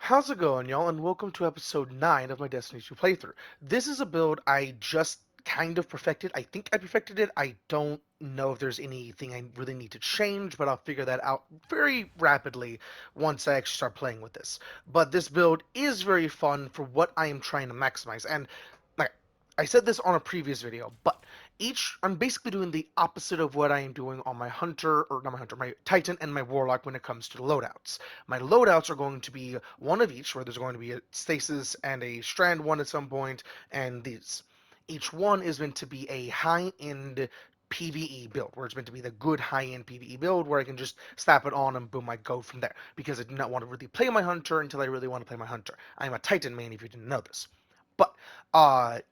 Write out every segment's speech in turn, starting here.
How's it going, y'all? And welcome to episode 9 of my Destiny 2 playthrough. This is a build I just kind of perfected. I think I perfected it. I don't know if there's anything I really need to change, but I'll figure that out very rapidly once I actually start playing with this. But this build is very fun for what I am trying to maximize. And like I said this on a previous video, but I'm basically doing the opposite of what I am doing on my hunter, or not my hunter, my titan and my warlock when it comes to loadouts. My loadouts are going to be one of each, where there's going to be a stasis and a strand one at some point, and these. Each one is meant to be a high-end PvE build, where it's meant to be the good high-end PvE build, where I can just slap it on and boom, I go from there. Because I do not want to really play my hunter until I really want to play my hunter. I'm a titan main, if you didn't know this. But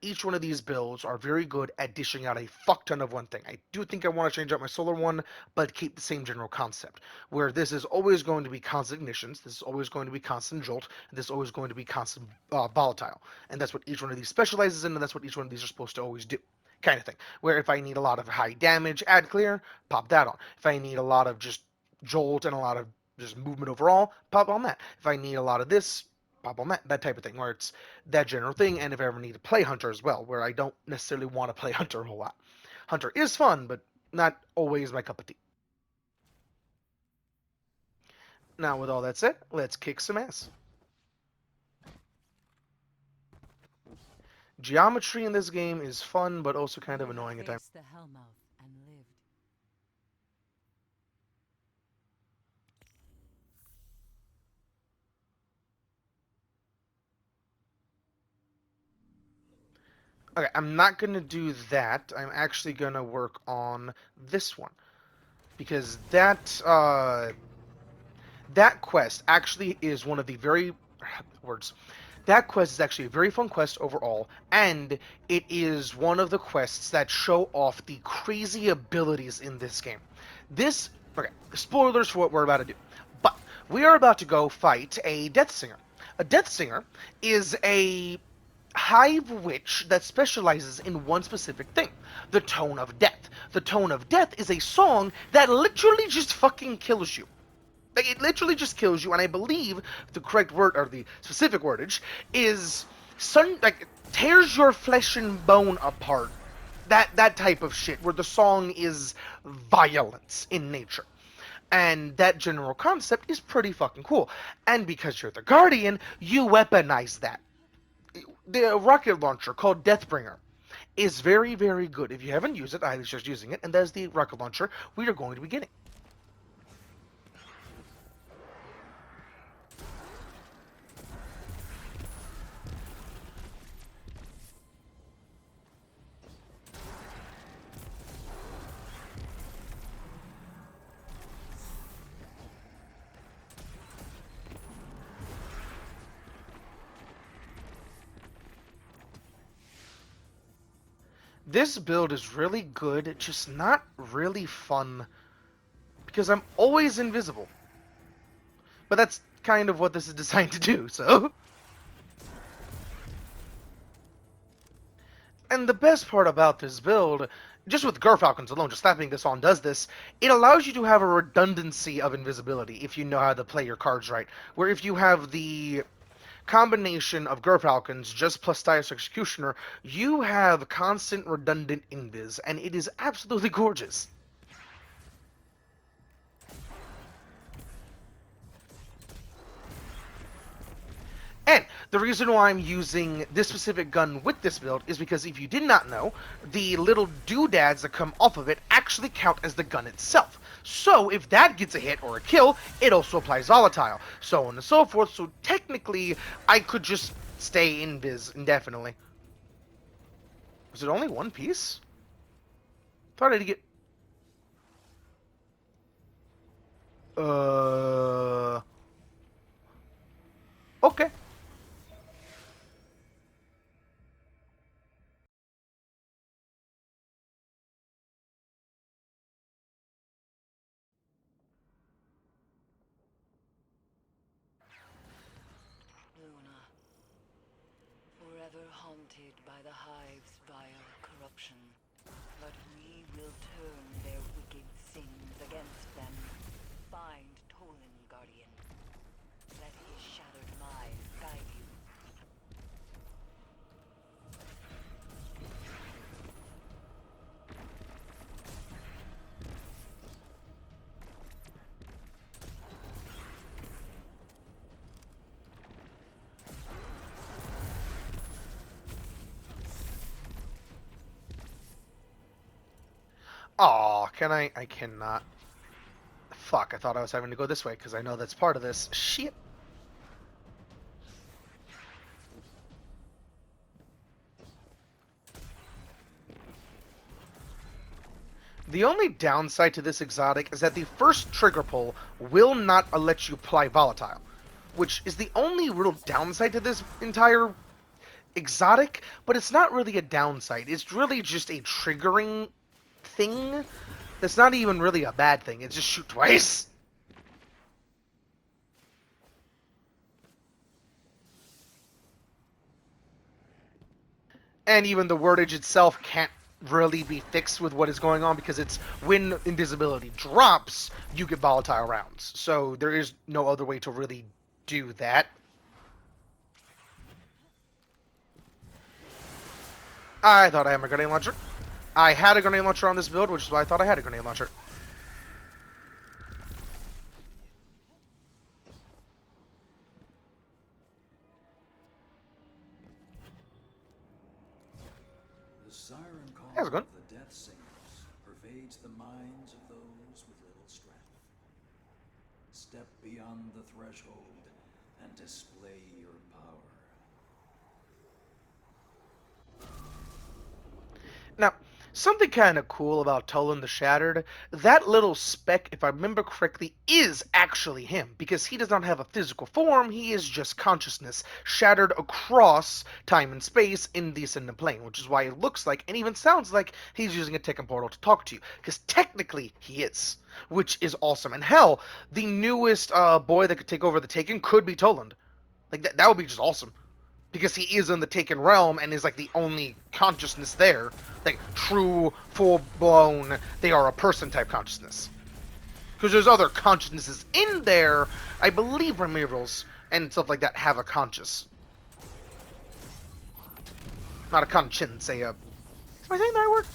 each one of these builds are very good at dishing out a fuck ton of one thing. I do think I want to change out my solar one, but keep the same general concept, where this is always going to be constant ignitions, this is always going to be constant jolt, and this is always going to be constant volatile. And that's what each one of these specializes in, and that's what each one of these are supposed to always do. Kind of thing. Where if I need a lot of high damage, add clear, pop that on. If I need a lot of just jolt and a lot of just movement overall, pop on that. If I need a lot of this, pop on that type of thing, where it's that general thing. And if I ever need to play Hunter as well, where I don't necessarily want to play Hunter a whole lot. Hunter is fun, but not always my cup of tea. Now, with all that said, let's kick some ass. Geometry in this game is fun, but also kind of annoying at times. Faced the Hellmouth and lived. Okay, I'm not going to do that. I'm actually going to work on this one. Because that quest actually is one of the very words. That quest is actually a very fun quest overall, and it is one of the quests that show off the crazy abilities in this game. This okay, spoilers for what we're about to do. But we are about to go fight a Death Singer. A Death Singer is a hive witch that specializes in one specific thing, the Tone of Death. The Tone of Death is a song that literally just fucking kills you. Like, it literally just kills you, and I believe the correct word, or the specific wordage, is tears your flesh and bone apart. That type of shit, where the song is violence in nature. And that general concept is pretty fucking cool. And because you're the Guardian, you weaponize that. The rocket launcher called Deathbringer is very, very good. If you haven't used it, I highly suggest using it, and that is the rocket launcher we are going to be getting. This build is really good, just not really fun, because I'm always invisible. But that's kind of what this is designed to do, so. And the best part about this build, just with Gerfalcons alone, just slapping this on does this, it allows you to have a redundancy of invisibility if you know how to play your cards right. Where if you have the combination of Gerfalcons just plus Stylus Executioner, you have constant redundant invis, and it is absolutely gorgeous. And the reason why I'm using this specific gun with this build is because if you did not know, the little doodads that come off of it actually count as the gun itself. So if that gets a hit or a kill, it also applies volatile, so on and so forth. So technically, I could just stay invis indefinitely. Was it only one piece? Thought I'd get... Okay. Luna, forever haunted by the Hive's vile corruption. But we will turn their wicked sins against them. Find Tolan, Guardian. Let his shattered mind Can I? I cannot. Fuck, I thought I was having to go this way, because I know that's part of this. Shit. The only downside to this exotic is that the first trigger pull will not let you apply volatile, which is the only real downside to this entire exotic, but it's not really a downside. It's really just a triggering thing that's not even really a bad thing. It's just shoot twice. And even the wordage itself can't really be fixed with what is going on, because it's when invisibility drops, you get volatile rounds. So there is no other way to really do that. I thought I had my grenade launcher. I had a grenade launcher on this build, which is why I thought I had a grenade launcher. The siren call How's it going? of the Death Singers pervades the minds of those with little strength. Step beyond the threshold and display your power. Now, something kind of cool about Toland the Shattered, that little speck, if I remember correctly, is actually him, because he does not have a physical form, he is just consciousness, shattered across time and space in the Ascendant Plane, which is why it looks like, and even sounds like, he's using a Tekken portal to talk to you, because technically he is, which is awesome. And hell, the newest boy that could take over the Taken could be Toland. Like, that would be just awesome. Because he is in the Taken realm and is like the only consciousness there, like true, full-blown, they are a person type consciousness. Because there's other consciousnesses in there. I believe Remirals and stuff like that have a conscious. Not a conscience, am I saying the right word?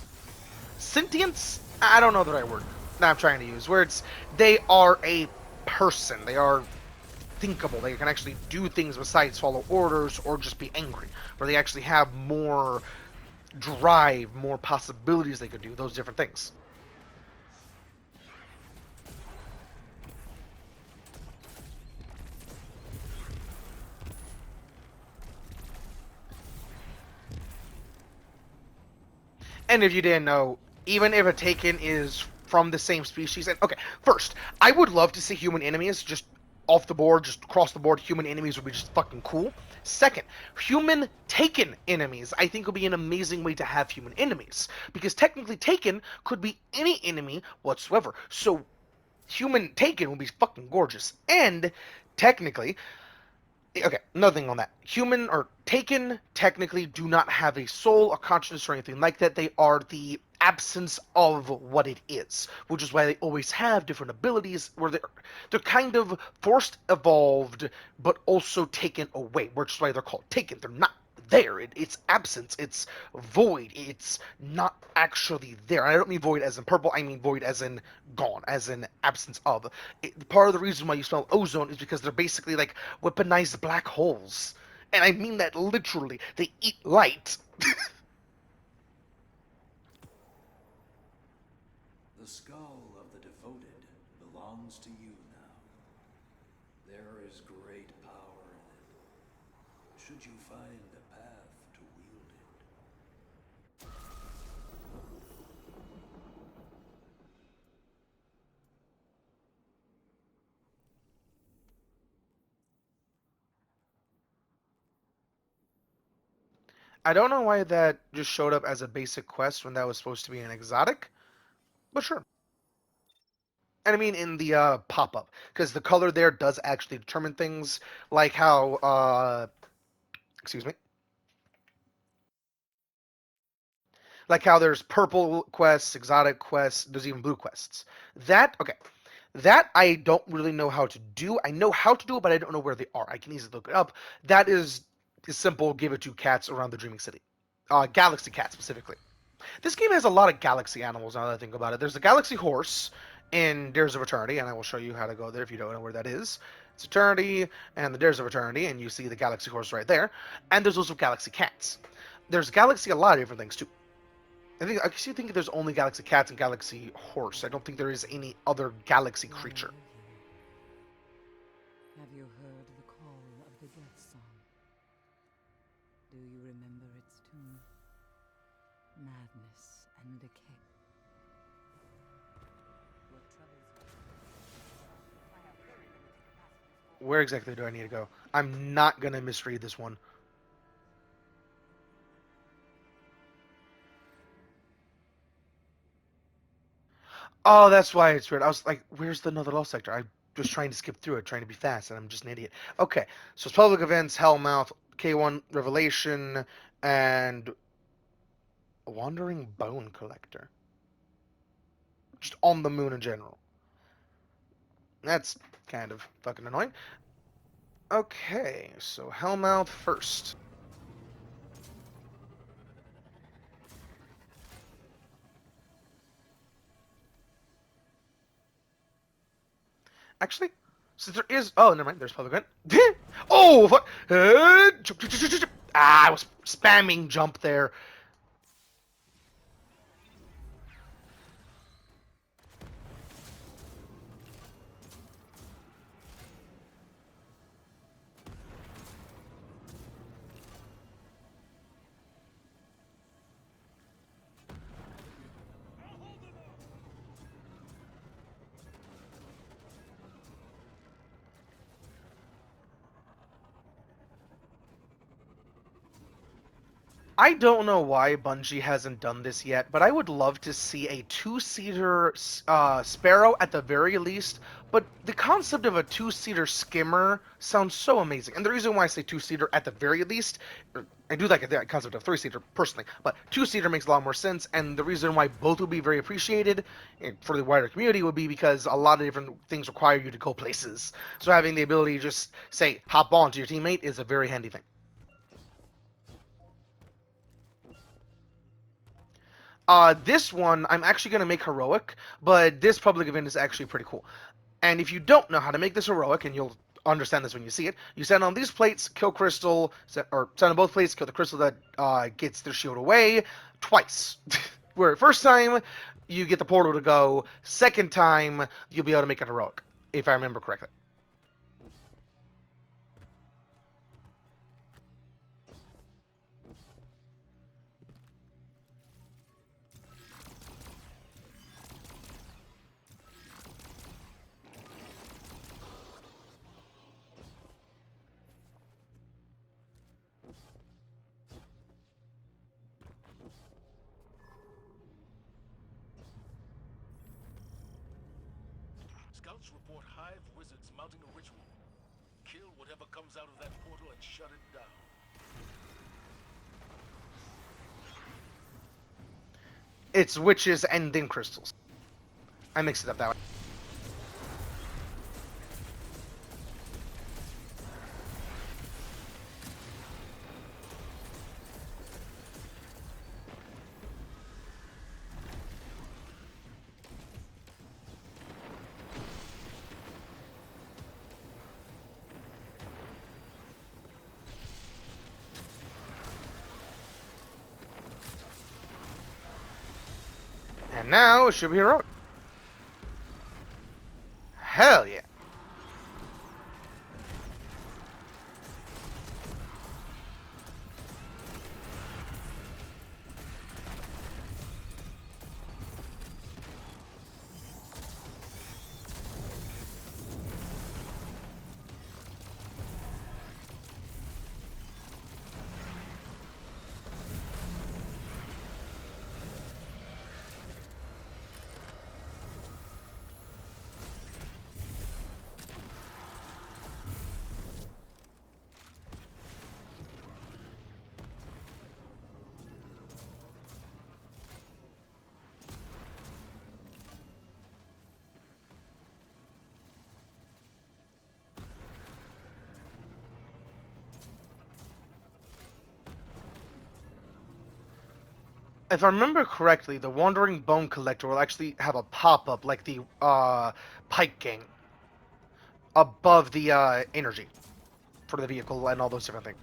Sentience? I don't know the right word that I'm trying to use. Where it's, they are a person. They are thinkable. They can actually do things besides follow orders or just be angry, where they actually have more drive, more possibilities they could do, those different things. And if you didn't know, even if a Taken is from the same species, and okay, first, I would love to see human enemies just off the board, just across the board. Human enemies would be just fucking cool. Second, human Taken enemies, I think would be an amazing way to have human enemies, because technically Taken could be any enemy whatsoever. So human Taken would be fucking gorgeous. And technically, okay, nothing on that. Human or Taken technically do not have a soul, a consciousness, or anything like that. They are the absence of what it is, which is why they always have different abilities, where they're kind of forced evolved, but also taken away, which is why they're called Taken. They're not there. It's absence. It's void. It's not actually there. I don't mean void as in purple. I mean void as in gone, as in absence of. Part of the reason why you spell ozone is because they're basically like weaponized black holes. And I mean that literally. They eat light. The skull of the devoted belongs to you now. There is great power in it, should you find a path to wield it. I don't know why that just showed up as a basic quest when that was supposed to be an exotic, but sure. And I mean in the pop-up, because the color there does actually determine things, like how, excuse me, like how there's purple quests, exotic quests, there's even blue quests. That, okay, that I don't really know how to do. I know how to do it, but I don't know where they are. I can easily look it up. That is simple, give it to cats around the Dreaming City. Galaxy Cat specifically. This game has a lot of galaxy animals now that I think about it. There's the Galaxy Horse in Dares of Eternity, and I will show you how to go there if you don't know where that is. It's Eternity and the Dares of Eternity, and you see the Galaxy Horse right there. And there's also Galaxy Cats. There's Galaxy a lot of different things too. I actually think there's only Galaxy Cats and Galaxy Horse. I don't think there is any other Galaxy Why creature. are you here? Have you heard the call of the death song? Do you remember its tune? Madness and decay. What troubles you? I have very limited capacities for... Where exactly do I need to go? I'm not gonna misread this one. Oh, that's why it's weird. I was like, where's the another lost sector? I was trying to skip through it, trying to be fast, and I'm just an idiot. Okay, so it's public events, Hellmouth, K1 Revelation, and Wandering Bone Collector. Just on the moon in general. That's kind of fucking annoying. Okay, so Hellmouth first. Actually, since there is... Oh, never mind, there's public event. Oh, fuck! I was spamming jump there. I don't know why Bungie hasn't done this yet, but I would love to see a two-seater Sparrow at the very least. But the concept of a two-seater Skimmer sounds so amazing. And the reason why I say two-seater at the very least, I do like the concept of three-seater personally, but two-seater makes a lot more sense. And the reason why both would be very appreciated for the wider community would be because a lot of different things require you to go places. So having the ability to just say hop on to your teammate is a very handy thing. This one, I'm actually going to make heroic, but this public event is actually pretty cool. And if you don't know how to make this heroic, and you'll understand this when you see it, you stand on these plates, kill crystal, or stand on both plates, kill the crystal that gets their shield away twice. Where first time, you get the portal to go. Second time, you'll be able to make it heroic, if I remember correctly. Scouts report Hive wizards mounting a ritual. Kill whatever comes out of that portal and shut it down. It's witches and then crystals. I mixed it up that way. And now it should be heroic. Hell yeah. If I remember correctly, the Wandering Bone Collector will actually have a pop-up like the Pike Gang above the energy for the vehicle and all those different things.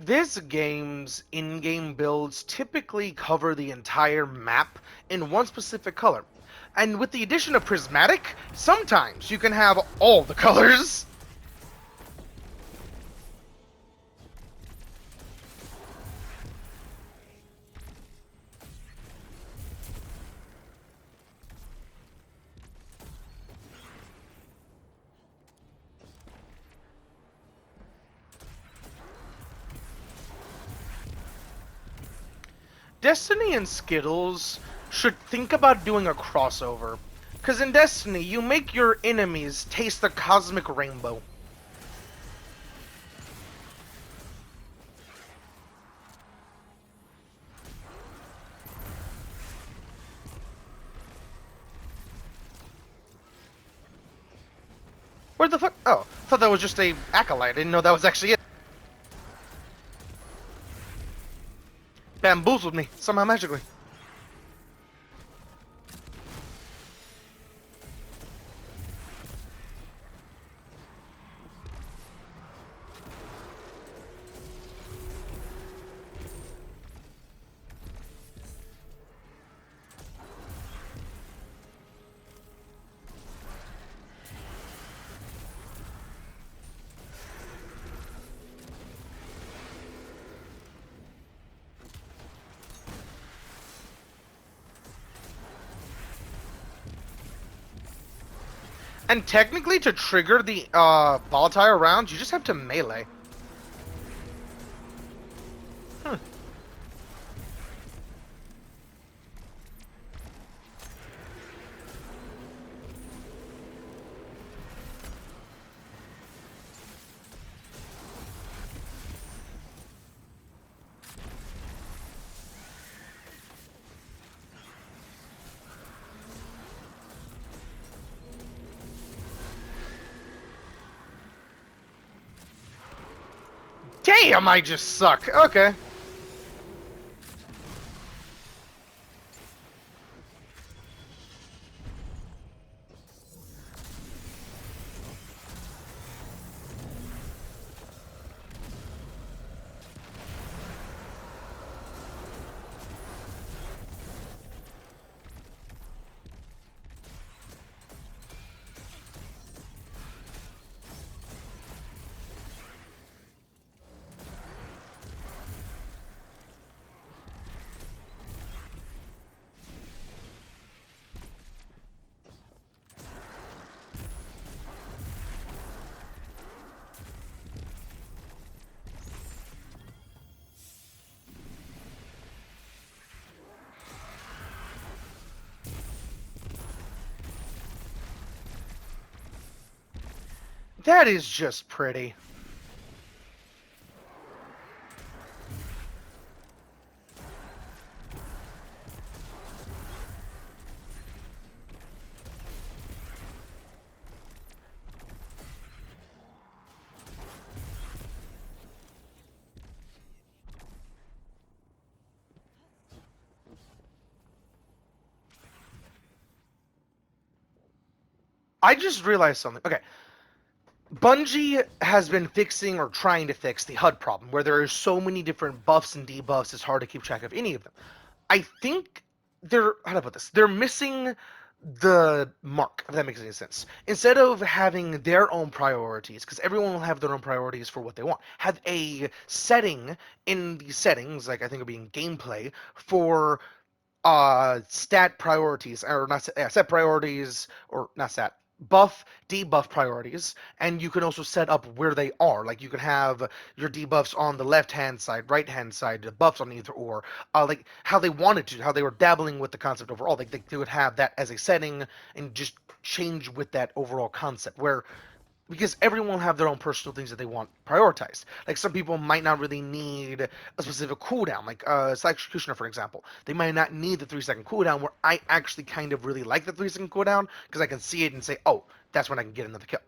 This game's in-game builds typically cover the entire map in one specific color. And with the addition of Prismatic, sometimes you can have all the colors. Destiny and Skittles should think about doing a crossover. Because in Destiny, you make your enemies taste the cosmic rainbow. Where the fuck? Oh, I thought that was just a acolyte. I didn't know that was actually it. Bamboozled me, somehow magically. And technically, to trigger the volatile rounds, you just have to melee. Huh. Damn, I just suck. Okay. That is just pretty. I just realized something. Okay. Bungie has been fixing or trying to fix the HUD problem, where there are so many different buffs and debuffs, it's hard to keep track of any of them. I think how to put this? They're missing the mark, if that makes any sense. Instead of having their own priorities, because everyone will have their own priorities for what they want, have a setting in the settings, like I think it'll be in gameplay, for stat priorities, or not set priorities, or not stat, buff debuff priorities, and you can also set up where they are. Like you can have your debuffs on the left hand side, right hand side, the buffs on either or, like how they wanted to, how they were dabbling with the concept overall. Like they would have that as a setting and just change with that overall concept, where because everyone will have their own personal things that they want prioritized. Like some people might not really need a specific cooldown, like Executioner, for example. They might not need the 3-second cooldown, where I actually kind of really like the 3-second cooldown because I can see it and say, oh, that's when I can get another kill.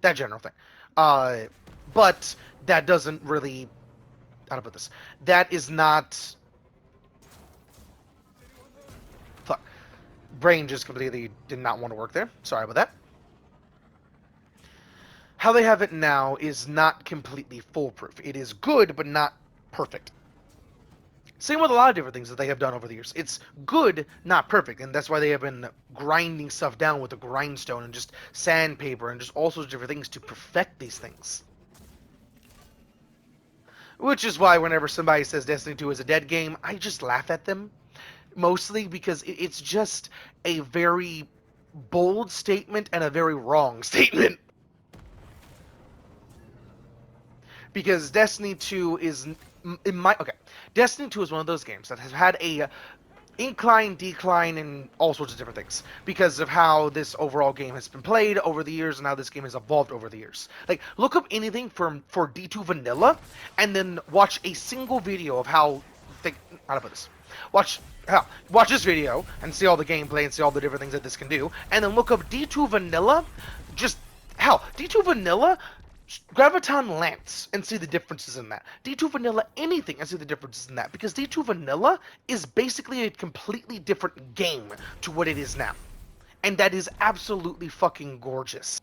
That general thing. But that doesn't really, how to put this? That is not. Fuck. Brain just completely did not want to work there. Sorry about that. How they have it now is not completely foolproof. It is good, but not perfect. Same with a lot of different things that they have done over the years. It's good, not perfect, and that's why they have been grinding stuff down with a grindstone and just sandpaper and just all sorts of different things to perfect these things. Which is why whenever somebody says Destiny 2 is a dead game, I just laugh at them. Mostly because it's just a very bold statement and a very wrong statement. Because Destiny 2 is Destiny 2 is one of those games that has had a incline, decline, and all sorts of different things because of how this overall game has been played over the years and how this game has evolved over the years. Like, look up anything for D2 Vanilla and then watch a single video of how how to put this. Watch this video and see all the gameplay and see all the different things that this can do, and then look up D2 Vanilla. D2 Vanilla Graviton Lance and see the differences in that. D2 Vanilla anything and see the differences in that. Because D2 Vanilla is basically a completely different game to what it is now. And that is absolutely fucking gorgeous.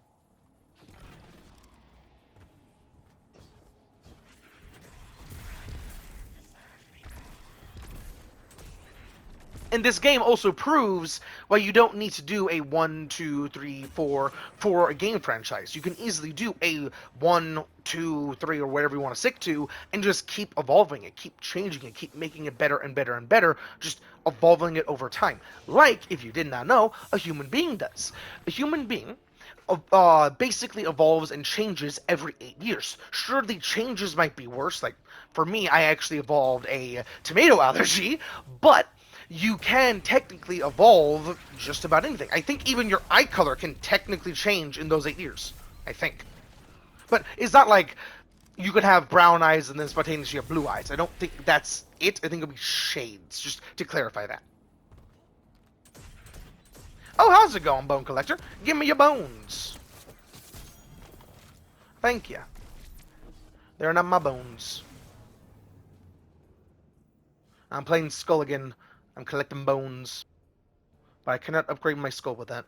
And this game also proves why you don't need to do a 1, 2, 3, 4 for a game franchise. You can easily do a 1, 2, 3, or whatever you want to stick to, and just keep evolving it, keep changing it, keep making it better and better and better, just evolving it over time. Like, if you did not know, a human being does. A human being basically evolves and changes every 8 years. Sure, the changes might be worse. Like, for me, I actually evolved a tomato allergy, but you can technically evolve just about anything. I think even your eye color can technically change in those 8 years. I think. But it's not like you could have brown eyes and then spontaneously have blue eyes. I don't think that's it. I think it'll be shades, just to clarify that. Oh, how's it going, Bone Collector? Give me your bones. Thank you. They're not my bones. I'm playing Skulligan. I'm collecting bones. But I cannot upgrade my skull with that.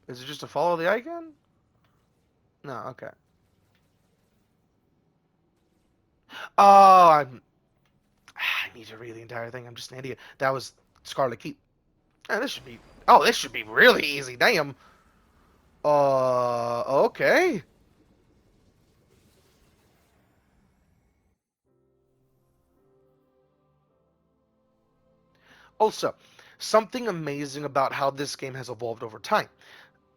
Is it just to follow the icon? No, okay. Oh, I need to read the entire thing. I'm just an idiot. That was Scarlet Keep. This should be... Oh, this should be really easy. Damn. Okay. Also, something amazing about how this game has evolved over time.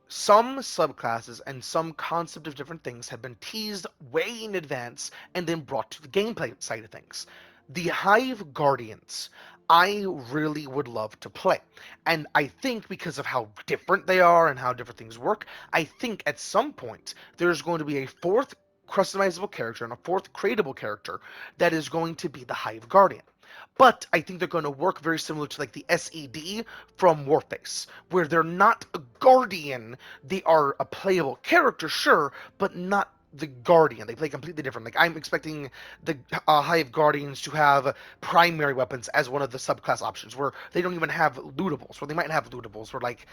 Some subclasses and some concept of different things have been teased way in advance and then brought to the gameplay side of things. The Hive Guardians, I really would love to play. And I think because of how different they are and how different things work, I think at some point there's going to be a fourth customizable character and a fourth creatable character that is going to be the Hive Guardian. But I think they're going to work very similar to like the SED from Warface, where they're not a guardian, they are a playable character, sure, but not the guardian. They play completely different. Like, I'm expecting the Hive Guardians to have primary weapons as one of the subclass options, where they don't even have lootables, where they might have lootables, where like,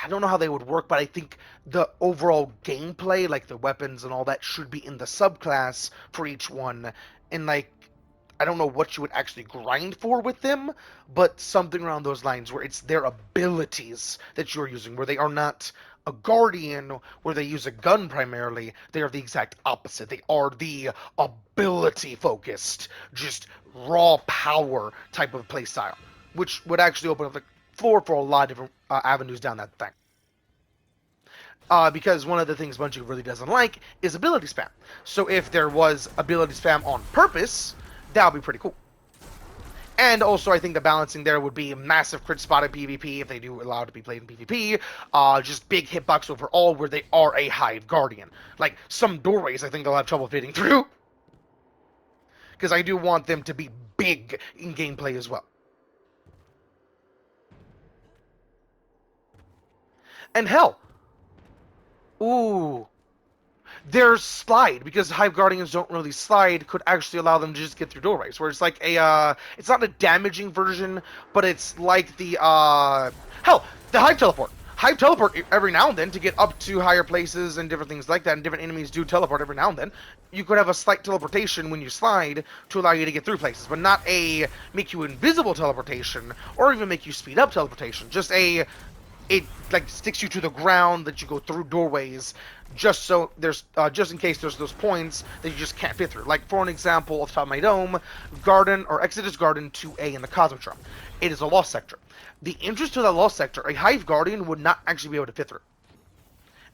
I don't know how they would work, but I think the overall gameplay, like the weapons and all that, should be in the subclass for each one, and like, I don't know what you would actually grind for with them, but something around those lines where it's their abilities that you're using, where they are not a guardian where they use a gun primarily. They are the exact opposite. They are the ability focused, just raw power type of playstyle, which would actually open up the floor for a lot of different avenues down that thing. Because one of the things Bungie really doesn't like is ability spam. So if there was ability spam on purpose, that would be pretty cool. And also, I think the balancing there would be massive crit spot in PvP if they do allow it to be played in PvP. Just big hitbox overall where they are a Hive Guardian. Like, some doorways I think they'll have trouble fitting through. Because I do want them to be big in gameplay as well. And hell, ooh, their slide, because Hive Guardians don't really slide, could actually allow them to just get through doorways, where it's like a, it's not a damaging version, but it's like the, hell, the Hive Teleport. Hive teleport every now and then to get up to higher places and different things like that, and different enemies do teleport every now and then. You could have a slight teleportation when you slide to allow you to get through places, but not a make you invisible teleportation or even make you speed up teleportation. Just it like sticks you to the ground, that you go through doorways, just so there's just in case there's those points that you just can't fit through. Like for an example, off the top of my dome, Garden or Exodus Garden 2A in the Cosmotron. It is a lost sector. The entrance to that lost sector, a Hive Guardian would not actually be able to fit through.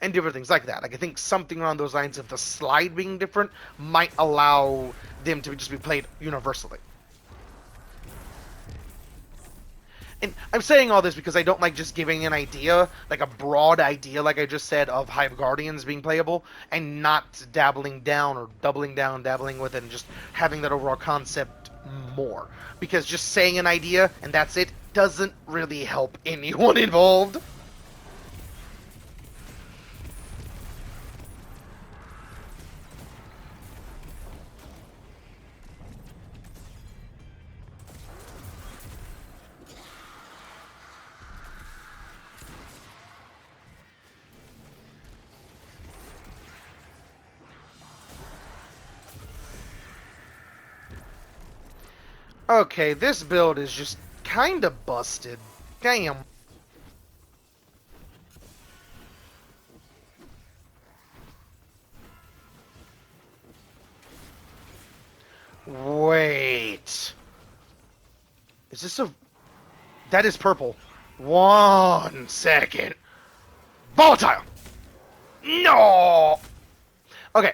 And different things like that. Like I think something along those lines of the slide being different might allow them to just be played universally. And I'm saying all this because I don't like just giving an idea, like a broad idea, like I just said, of Hive Guardians being playable, and not dabbling down or doubling down, dabbling with it, and just having that overall concept more. Because just saying an idea and that's it doesn't really help anyone involved. Okay, this build is just kinda busted. Damn. Wait. Is this a... That is purple. 1 second. Volatile! No! Okay.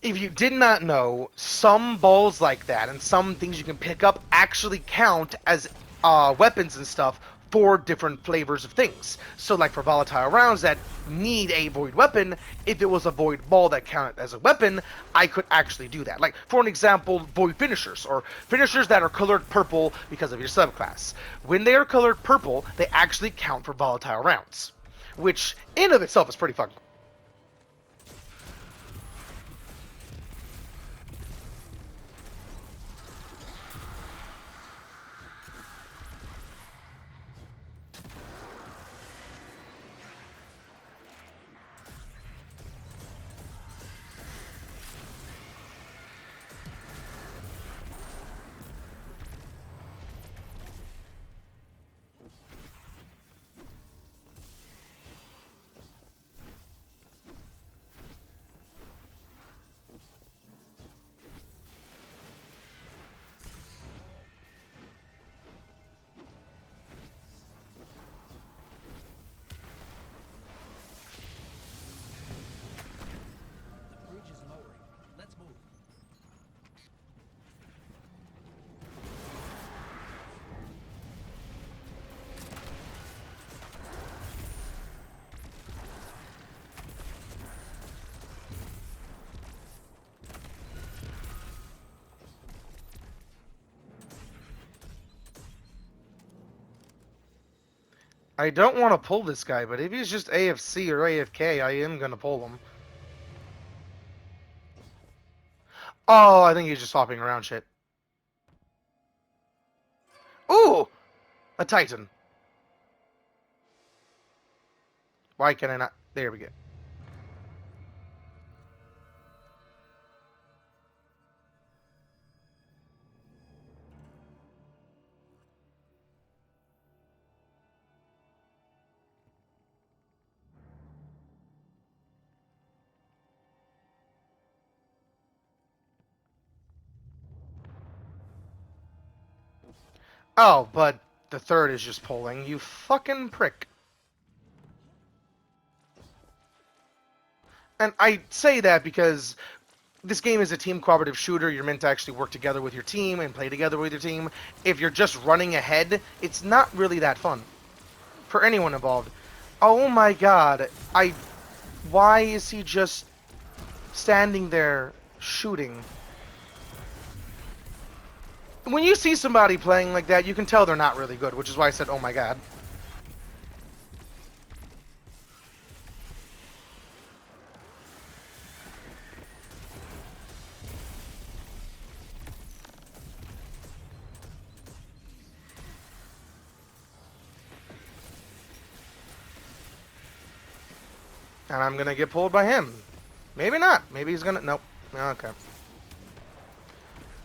If you did not know, some balls like that and some things you can pick up actually count as weapons and stuff for different flavors of things. So like for volatile rounds that need a void weapon, if it was a void ball that counted as a weapon, I could actually do that. Like for an example, void finishers, or finishers that are colored purple because of your subclass. When they are colored purple, they actually count for volatile rounds, which in of itself is pretty fun. The bridge is lowering. Let's move. I don't want to pull this guy, but if he's just AFC or AFK, I am going to pull him. Oh, I think he's just hopping around shit. Ooh! A Titan. Why can I not? There we go. Oh, but the third is just pulling. You fucking prick. And I say that because this game is a team cooperative shooter. You're meant to actually work together with your team and play together with your team. If you're just running ahead, it's not really that fun for anyone involved. Oh my god. Why is he just standing there shooting? When you see somebody playing like that, you can tell they're not really good, which is why I said, oh my god. And I'm gonna get pulled by him. Maybe not. Maybe he's gonna... Nope. Okay.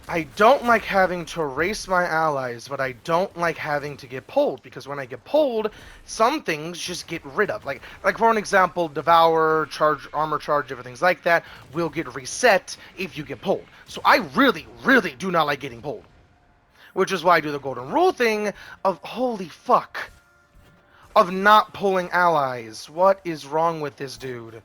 I don't like having to race my allies, but I don't like having to get pulled, because when I get pulled, some things just get rid of. Like for an example, Devour, Charge, Armor Charge, everything like that will get reset if you get pulled. So I really, really do not like getting pulled. Which is why I do the golden rule thing of, holy fuck, of not pulling allies. What is wrong with this dude?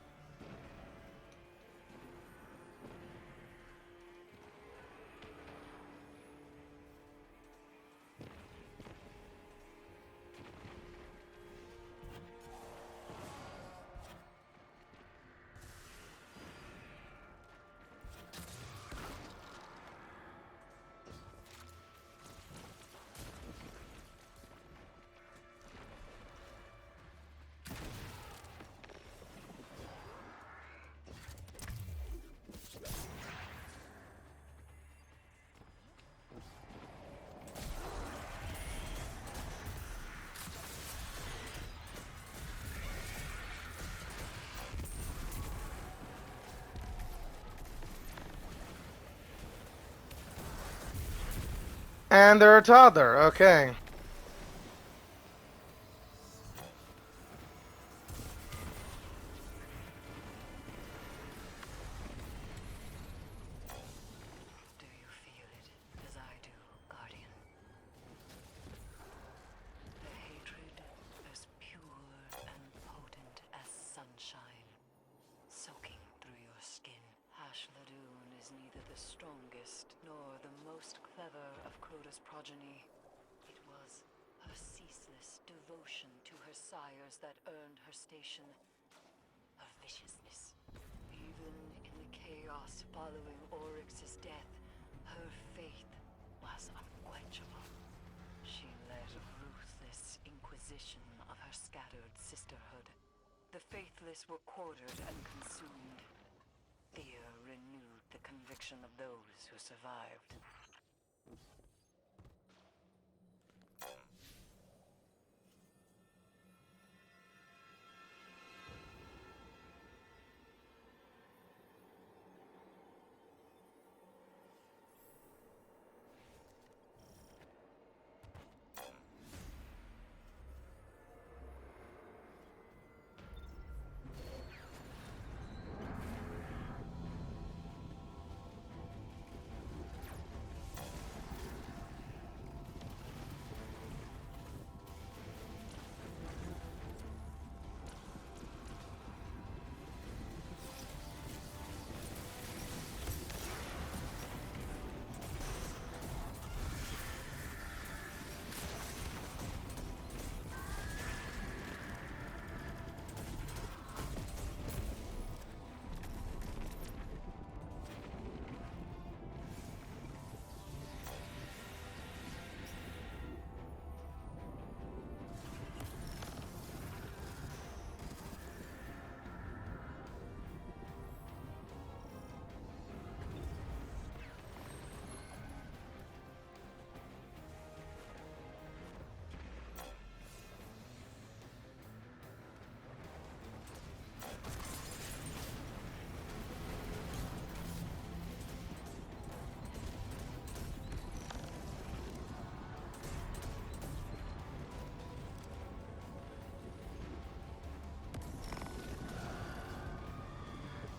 And they're a toddler, okay. Do you feel it as I do, Guardian? The hatred as pure and potent as sunshine, soaking through your skin. Ashladun is neither the strongest nor the most clever of Crota's progeny. It was her ceaseless devotion to her sires that earned her station of viciousness. Even in the chaos following Oryx's death, her faith was unquenchable. She led a ruthless inquisition of her scattered sisterhood. The faithless were quartered and consumed. Fear renewed the conviction of those who survived.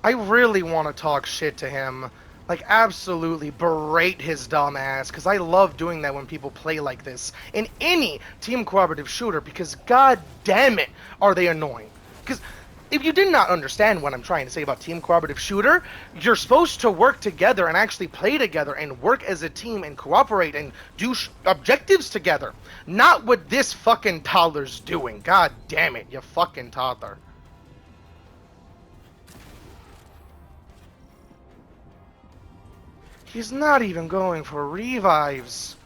I really want to talk shit to him. Like, absolutely berate his dumb ass, because I love doing that when people play like this in any team cooperative shooter, because god damn it, are they annoying. Because if you did not understand what I'm trying to say about team cooperative shooter, you're supposed to work together and actually play together and work as a team and cooperate and do objectives together. Not what this fucking toddler's doing. God damn it, you fucking toddler. He's not even going for revives.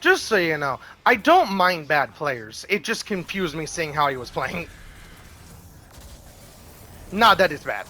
just so you know, I don't mind bad players. It just confused me seeing how he was playing. Nah, that is bad.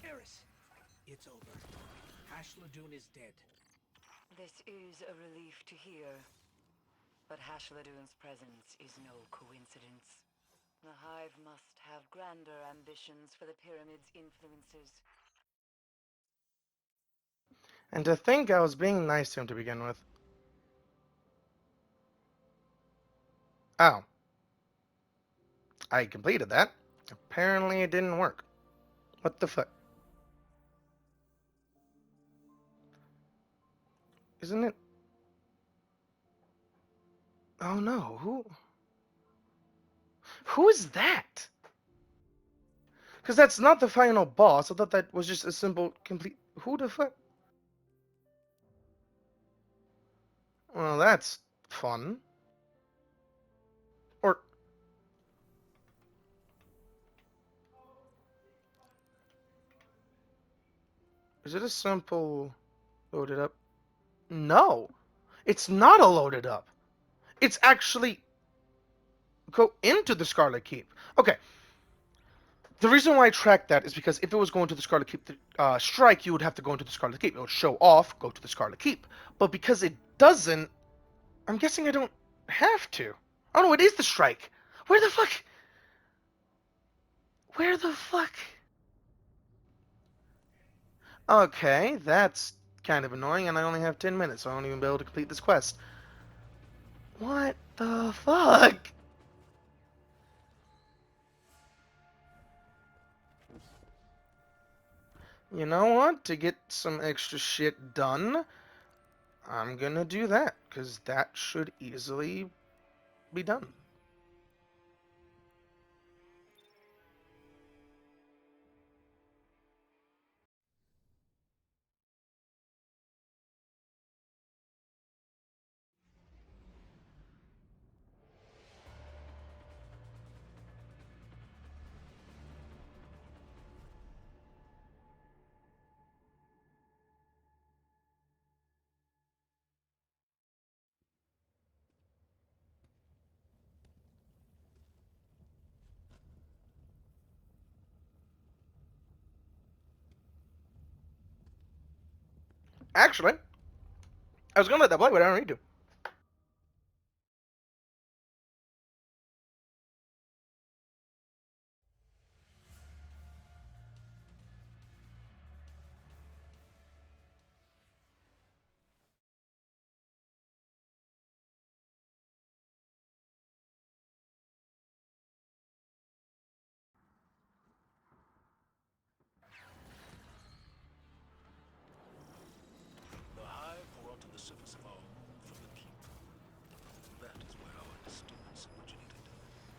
Eris, it's over. Ashladun is dead. This is a relief to hear. But Hashladun's presence is no coincidence. The Hive must have grander ambitions for the Pyramid's influences. And to think I was being nice to him to begin with. Oh. I completed that. Apparently it didn't work. What the fuck? Isn't it? Oh no, who is that? Because that's not the final boss. I thought that was just a simple complete. Who the fuck? Well, that's fun. Or is it a simple loaded up? No, it's not a loaded up. It's actually go into the Scarlet Keep. Okay. The reason why I tracked that is because if it was going to the Scarlet Keep strike, you would have to go into the Scarlet Keep. It would show off, go to the Scarlet Keep. But because it doesn't, I'm guessing I don't have to. Oh no, it is the strike. Where the fuck? Where the fuck? Okay, that's kind of annoying, and I only have 10 minutes, so I won't even be able to complete this quest. What the fuck? You know what? To get some extra shit done, I'm gonna do that, because that should easily be done. Actually, I was gonna let that play, but I don't need to. The Hive brought to the surface of our moon from the keep. That is where our disturbance originated.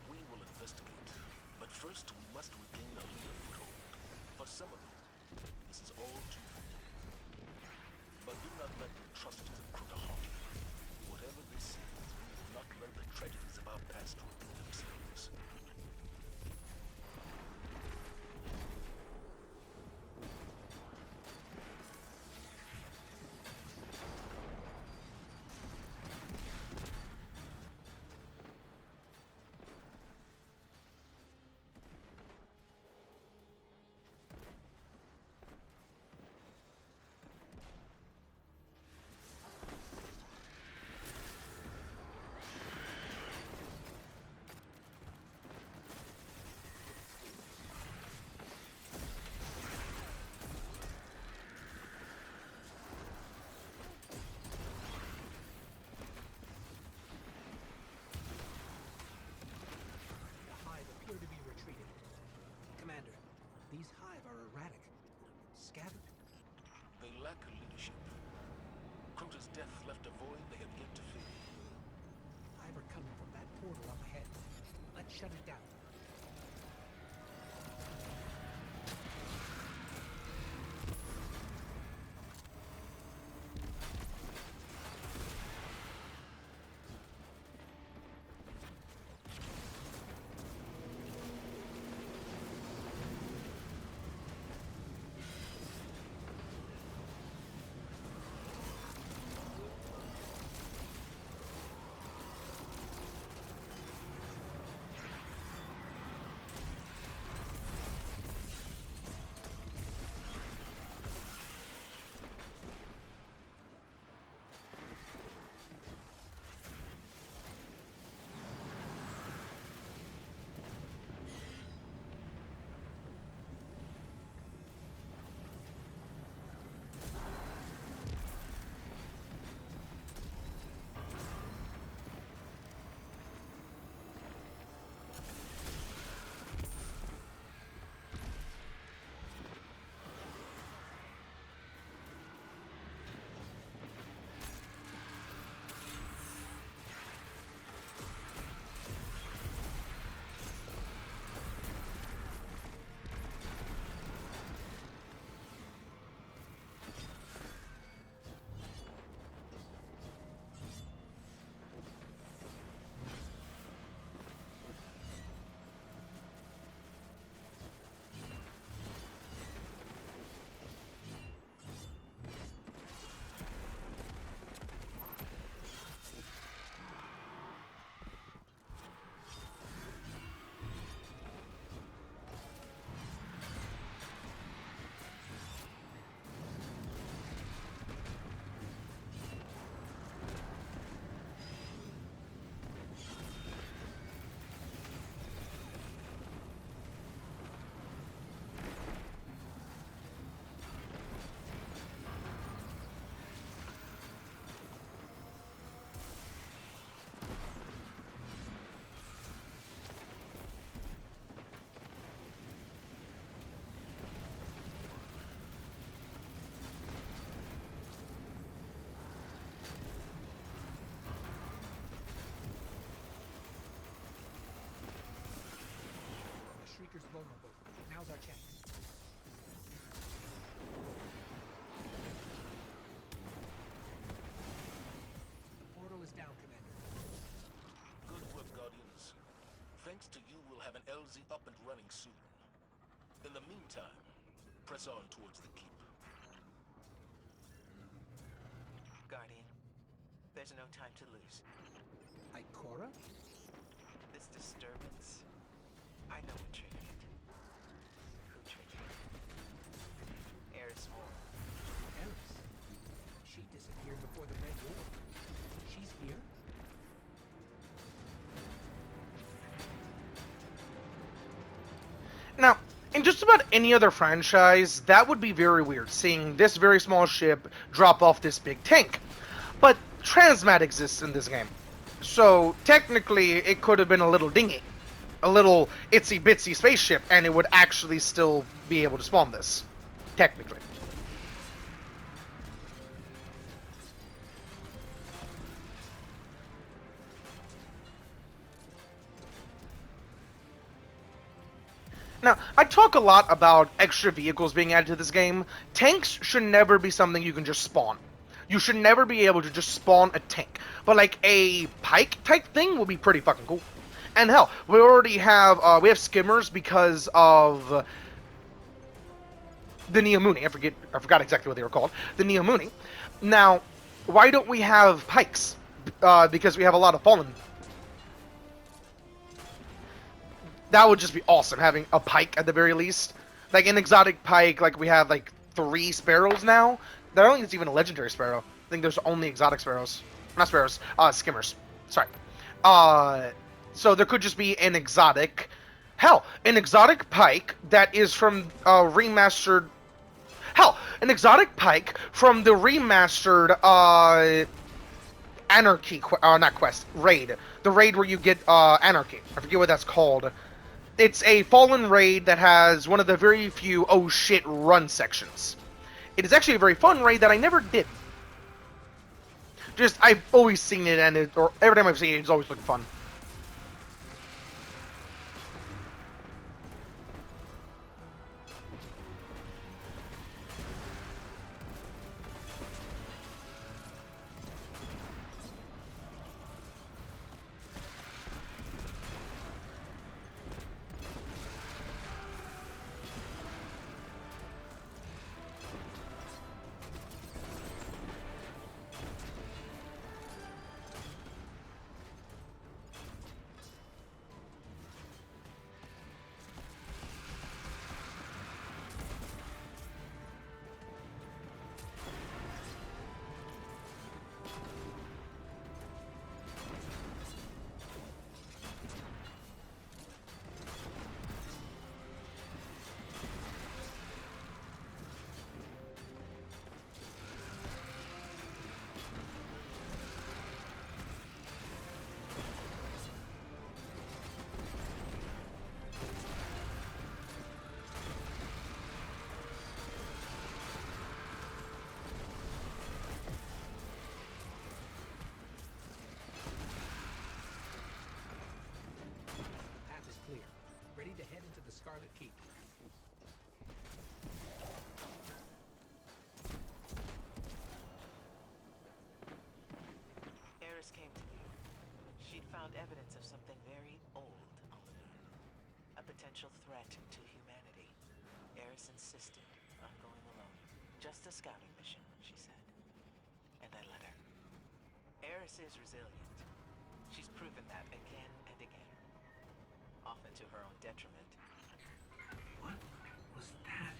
We will investigate, but first we must regain a legal foothold. For some of them, this is all too familiar. But do not let them trust to the Crutaholic. Whatever they see, we will not let the tragedies of our past repeat themselves. These hive are erratic. Scattered. They lack leadership. Crota's death left a void they have yet to fill. Hive are coming from that portal up ahead. Let's shut it down. Shrieker's vulnerable. Now's our chance. The portal is down, Commander. Good work, Guardians. Thanks to you, we'll have an LZ up and running soon. In the meantime, press on towards the keep. Guardian, there's no time to lose. Ikora? This disturbance, I know what triggered it. Who triggered it? Eris Moore. Eris. She disappeared before the Red War. She's here? Now, in just about any other franchise, that would be very weird, seeing this very small ship drop off this big tank. But Transmat exists in this game. So, technically, it could have been a little dinghy. A little itsy-bitsy spaceship, and it would actually still be able to spawn this. Technically. Now, I talk a lot about extra vehicles being added to this game. Tanks should never be something you can just spawn. You should never be able to just spawn a tank. But like a pike type thing would be pretty fucking cool. And hell, we already have skimmers because of the Neomuni. I forgot exactly what they were called. The Neomuni. Now, why don't we have pikes? Because we have a lot of fallen. That would just be awesome, having a pike at the very least. Like an exotic pike, like we have like 3 sparrows now. I don't think it's even a legendary sparrow. I think there's only exotic sparrows. Not sparrows, skimmers. Sorry. So there could just be an exotic... Hell, an exotic pike that is from remastered... Hell, an exotic pike from the remastered Anarchy... not quest, raid. The raid where you get Anarchy. I forget what that's called. It's a Fallen raid that has one of the very few oh shit run sections. It is actually a very fun raid that I never did. Just, I've always seen it, or every time I've seen it, it's always looked fun. Path is clear. Ready to head into the Scarlet Keep. Eris came to me. She'd found evidence of something very old on the moon. A potential threat to humanity. Eris insisted on going alone. Just a scouting mission, she said. And I let her. Eris is resilient. She's proven that again and again. Often to her own detriment. What was that?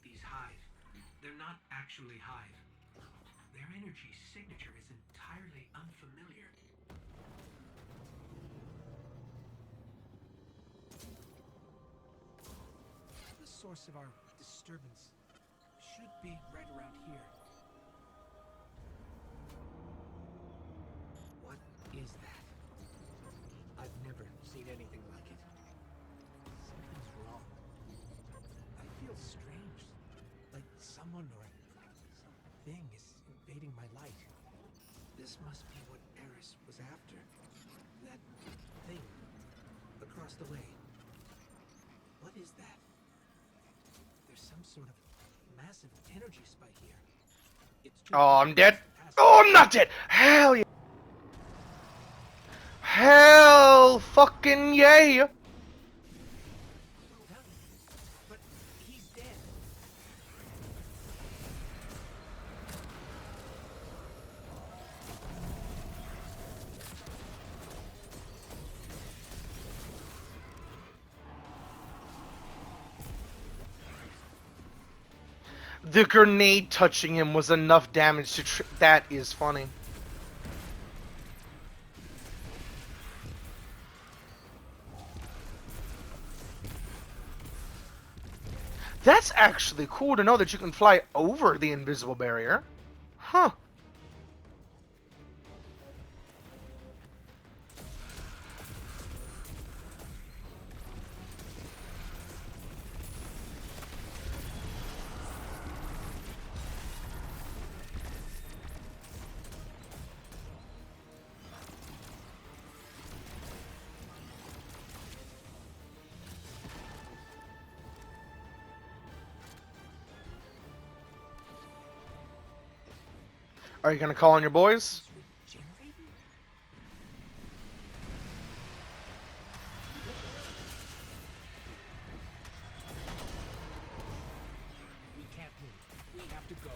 These Hive, they're not actually Hive. Their energy signature is entirely unfamiliar. The source of our disturbance should be right around here. What is that? I've never seen anything like it. Something's wrong. I feel strange. Like someone or something is invading my light. This must be what Eris was after. That thing across the way. What is that? There's some sort of massive energy spike here. It's too Oh, I'm dead. past- Oh, I'm not dead. Hell yeah. Hell fucking yay. Well done. But he's dead. The grenade touching him was enough damage to that is funny. That's actually cool to know that you can fly over the invisible barrier. Huh. Are you gonna call on your boys? Regenerating? We can't move. We have to go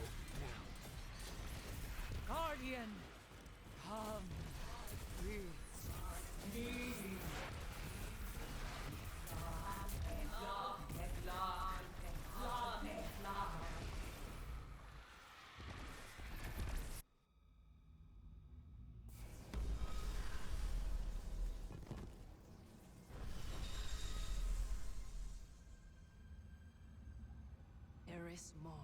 now. Guardian! Come with me. Eris Morn.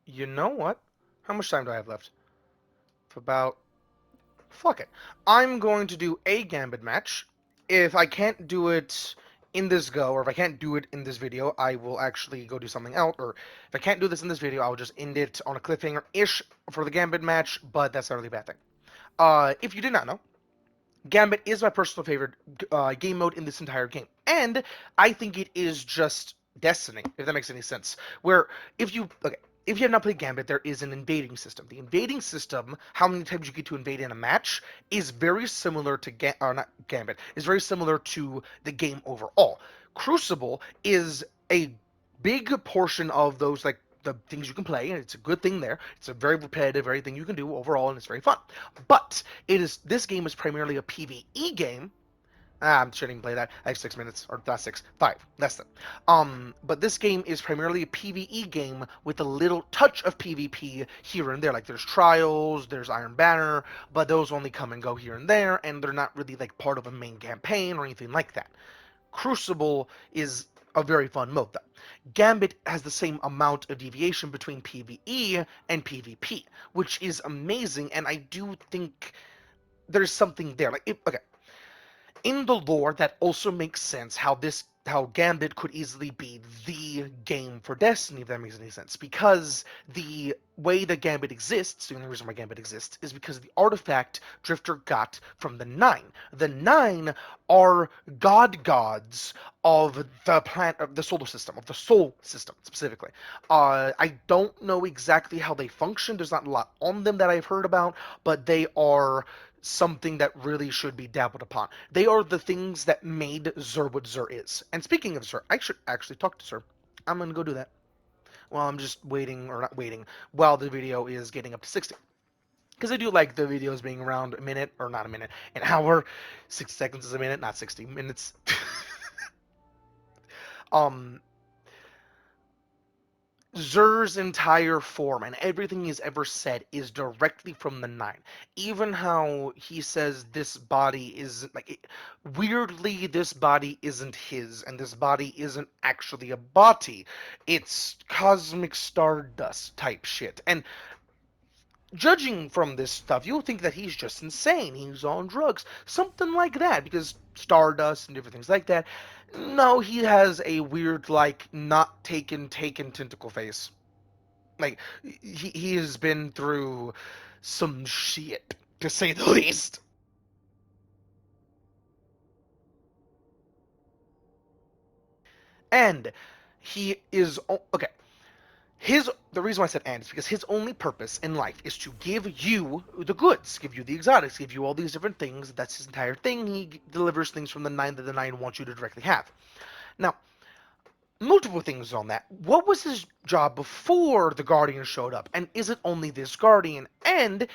You know what? How much time do I have left? For about... Fuck it. I'm going to do a Gambit match. If I can't do it in this go, or if I can't do it in this video, I will actually go do something else. Or if I can't do this in this video, I will just end it on a cliffhanger-ish for the Gambit match, but that's not really a bad thing. If you did not know, Gambit is my personal favorite game mode in this entire game. And I think it is just Destiny, if that makes any sense. Where if you have not played Gambit, there is an invading system. The invading system, how many times you get to invade in a match, is very similar to not Gambit, is very similar to the game overall. Crucible is a big portion of those the things you can play, and it's a good thing there. It's a very repetitive, everything you can do overall, and it's very fun. But this game is primarily a PvE game. I shouldn't even play that. I have 6 minutes, or not 6, 5, less than. But this game is primarily a PvE game with a little touch of PvP here and there. Like there's Trials, there's Iron Banner, but those only come and go here and there, and they're not really like part of a main campaign or anything like that. Crucible is a very fun mode though. Gambit has the same amount of deviation between PvE and PvP, which is amazing, and I do think there's something there. Okay, in the lore, that also makes sense how Gambit could easily be the game for Destiny, if that makes any sense. Because the way that Gambit exists, the only reason why Gambit exists, is because of the artifact Drifter got from the Nine. The Nine are gods of the planet, of the solar system, of the Sol system specifically. I don't know exactly how they function. There's not a lot on them that I've heard about, but they are something that really should be dabbled upon. They are the things that made Xur what Xur is. And speaking of Xur, I should actually talk to Xur. I'm gonna go do that. Well, I'm just waiting, or not waiting, while the video is getting up to 60. Because I do like the videos being around a minute, or not a minute, an hour. 60 seconds is a minute, not 60 minutes. Xur's entire form and everything he's ever said is directly from the Nine. Even how he says this body is weirdly, this body isn't his, and this body isn't actually a body. It's cosmic stardust type shit. And judging from this stuff, you'll think that he's just insane. He's on drugs, something like that, because stardust and different things like that. No, he has a weird, not taken tentacle face. He has been through some shit, to say the least. And he is okay. The reason why I said and is because his only purpose in life is to give you the goods, give you the exotics, give you all these different things. That's his entire thing. He delivers things from the Nine that the Nine wants you to directly have. Now, multiple things on that. What was his job before the Guardian showed up? And is it only this Guardian? And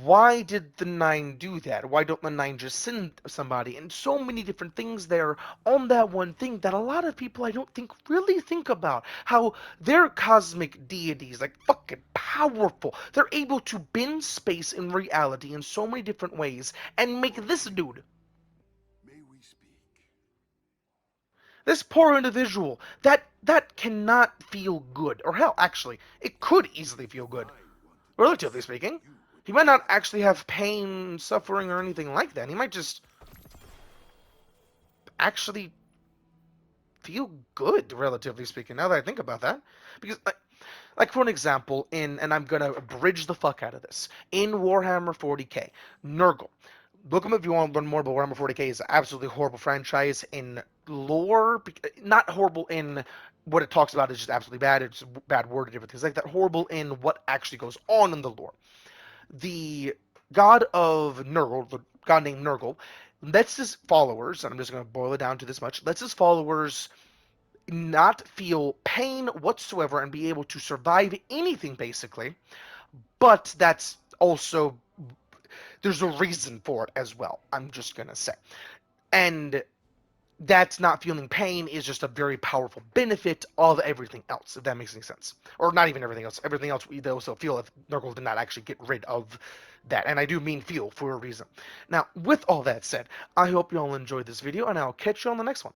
why did the Nine do that? Why don't the Nine just send somebody? And so many different things there on that one thing that a lot of people I don't think really think about. How they're cosmic deities, fucking powerful. They're able to bend space and reality in so many different ways and make this dude, May we speak? this poor individual, that cannot feel good. Or hell, actually, it could easily feel good. Relatively speaking. He might not actually have pain, suffering, or anything like that. He might just actually feel good, relatively speaking, now that I think about that. Because, like for an example, and I'm gonna bridge the fuck out of this, in Warhammer 40k, Nurgle. Look them if you want to learn more about Warhammer 40k. Is an absolutely horrible franchise in lore, not horrible in what it talks about is just absolutely bad. It's bad worded, everything like that. Horrible in what actually goes on in the lore. The god of Nurgle, the god named Nurgle, lets his followers, and I'm just going to boil it down to this much, lets his followers not feel pain whatsoever and be able to survive anything basically, but that's also there's a reason for it as well, I'm just gonna say. And that's not feeling pain is just a very powerful benefit of everything else, if that makes any sense. Or not even everything else. Everything else we also feel if Nurgle did not actually get rid of that. And I do mean feel for a reason. Now, with all that said, I hope you all enjoyed this video, and I'll catch you on the next one.